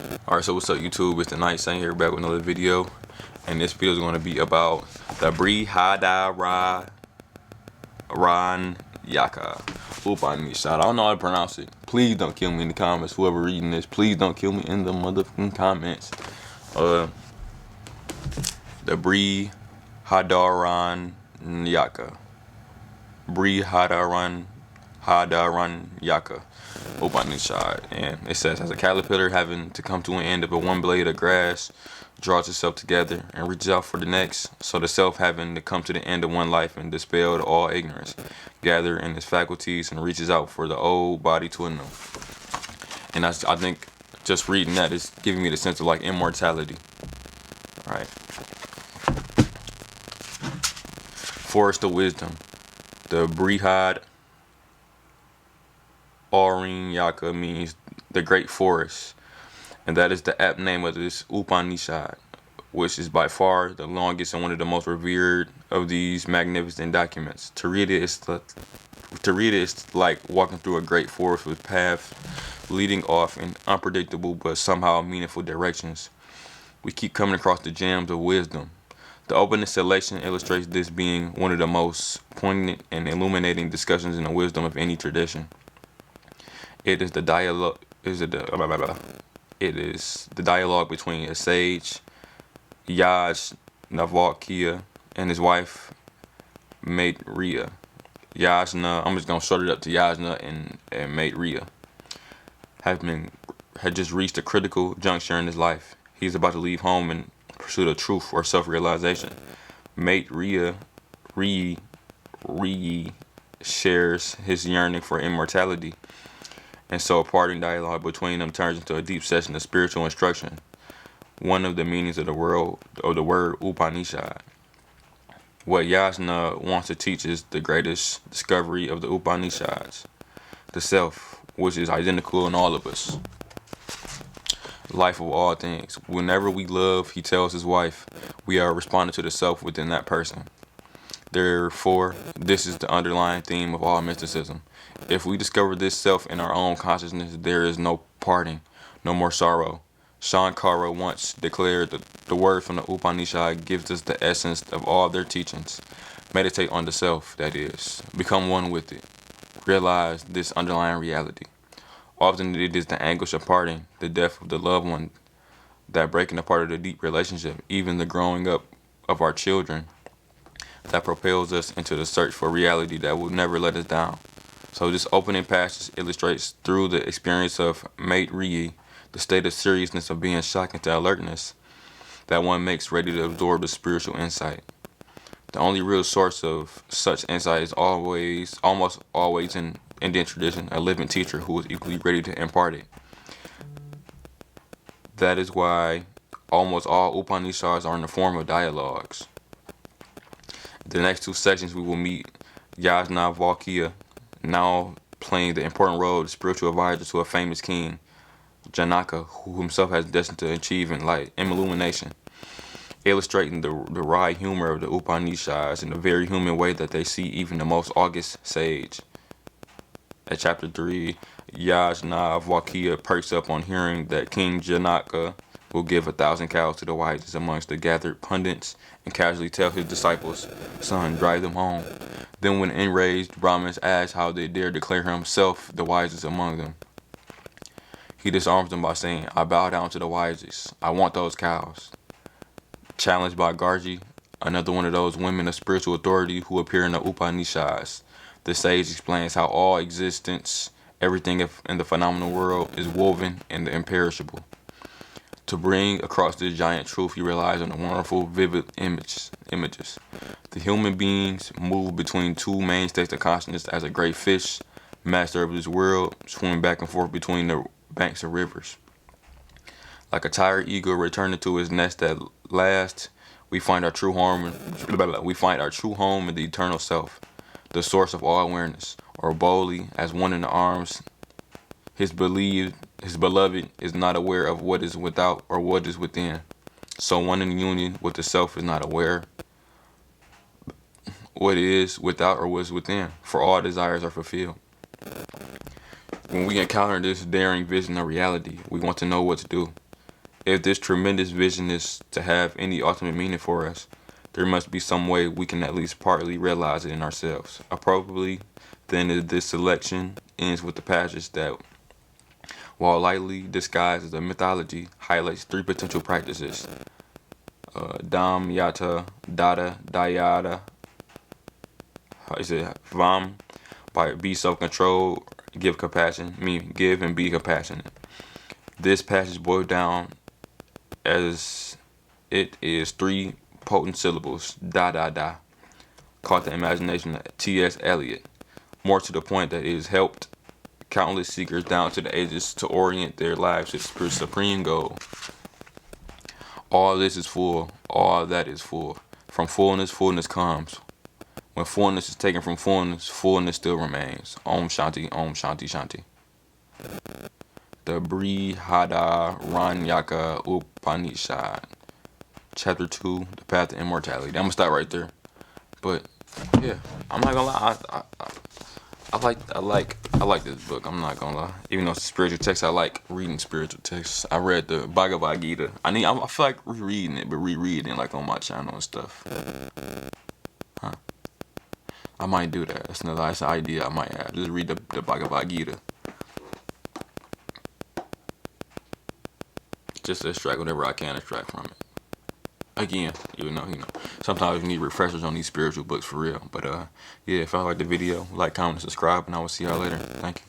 Alright, so what's up YouTube? It's the Night Saint here back with another video. And this video is going to be about the Brihadaranyaka Upanishad. I don't know how to pronounce it. Please don't kill me in the comments. Whoever reading this, please don't kill me in the motherfucking comments. The Brihadaranyaka. Brihadaranyaka Upanishad, and it says, as a caterpillar having to come to an end of a one blade of grass draws itself together and reaches out for the next, so the self having to come to the end of one life and dispel all ignorance, gather in its faculties and reaches out for the old body to a new. And I think just reading that is giving me the sense of like immortality. All right. Forest of Wisdom. The Brihadaranyaka means the great forest, and that is the apt name of this Upanishad, which is by far the longest and one of the most revered of these magnificent documents. To read it is like walking through a great forest with paths leading off in unpredictable but somehow meaningful directions. We keep coming across the gems of wisdom. The opening selection illustrates this being one of the most poignant and illuminating discussions in the wisdom of any tradition. It is the dialogue. It is the dialogue between a sage, Yajnavalkya, and his wife, Maitreya. Yajna, I'm just gonna short it up to Yajna and Maitreya, had just reached a critical juncture in his life. He's about to leave home in pursuit of truth or self-realization. Maitreya shares his yearning for immortality, and so a parting dialogue between them turns into a deep session of spiritual instruction. One of the meanings of the word Upanishad. What Yajna wants to teach is the greatest discovery of the Upanishads, the self, which is identical in all of us. Life of all things. Whenever we love, he tells his wife, we are responding to the self within that person. Therefore, this is the underlying theme of all mysticism. If we discover this self in our own consciousness, there is no parting, no more sorrow. Shankara once declared that the word from the Upanishad gives us the essence of all their teachings. Meditate on the self, that is. Become one with it. Realize this underlying reality. Often it is the anguish of parting, the death of the loved one, that breaking apart of the deep relationship, even the growing up of our children, that propels us into the search for reality that will never let us down. So this opening passage illustrates through the experience of Maitreya the state of seriousness of being shocked into alertness that one makes ready to absorb the spiritual insight. The only real source of such insight is almost always in Indian tradition, a living teacher who is equally ready to impart it. That is why almost all Upanishads are in the form of dialogues. The next two sections we will meet Yajnavalkya, now playing the important role of the spiritual advisor to a famous king, Janaka, who himself has destined to achieve illumination, illustrating the wry humor of the Upanishads in the very human way that they see even the most august sage. At chapter 3, Yajnavalkya perks up on hearing that King Janaka will give 1,000 cows to the wisest amongst the gathered pundits and casually tell his disciples, son, drive them home. Then when enraged Brahmins ask how they dare declare himself the wisest among them, he disarms them by saying, I bow down to the wisest. I want those cows. Challenged by Gargi, another one of those women of spiritual authority who appear in the Upanishads, the sage explains how all existence, everything in the phenomenal world, is woven in the imperishable. To bring across this giant truth, he relies on the wonderful, vivid images. The human beings move between two main states of consciousness as a great fish, master of this world, swimming back and forth between the banks of rivers. Like a tired eagle returning to his nest at last, we find our true home in the eternal self, the source of all awareness, or boldly as one in the arms. His beloved is not aware of what is without or what is within. So one in union with the self is not aware what is without or what is within, for all desires are fulfilled. When we encounter this daring vision of reality, we want to know what to do. If this tremendous vision is to have any ultimate meaning for us, there must be some way we can at least partly realize it in ourselves. Appropriately, then this selection ends with the passage that, while lightly disguised as a mythology, highlights three potential practices: Dam, Yata, Dada, Dayada. How is it? Vam, by be self-controlled, give compassion. Give and be compassionate. This passage boiled down as it is three potent syllables: da da da, caught the imagination of T.S. Eliot. More to the point that it has helped countless seekers down to the ages to orient their lives to the supreme goal. All this is full, all that is full. From fullness, fullness comes. When fullness is taken from fullness, fullness still remains. Om Shanti, Om Shanti Shanti. The Brihadaranyaka Upanishad, Chapter 2, The Path to Immortality. I'm gonna stop right there. But yeah, I'm not gonna lie. I like this book. I'm not gonna lie. Even though it's a spiritual text, I like reading spiritual texts. I read the Bhagavad Gita. I feel like rereading it, but rereading like on my channel and stuff. Huh. I might do that. That's an idea I might have. Just read the Bhagavad Gita. Just to extract whatever I can extract from it. Again, even though, sometimes you need refreshers on these spiritual books for real. But yeah, if I like the video, like, comment, subscribe, and I will see y'all later. Thank you.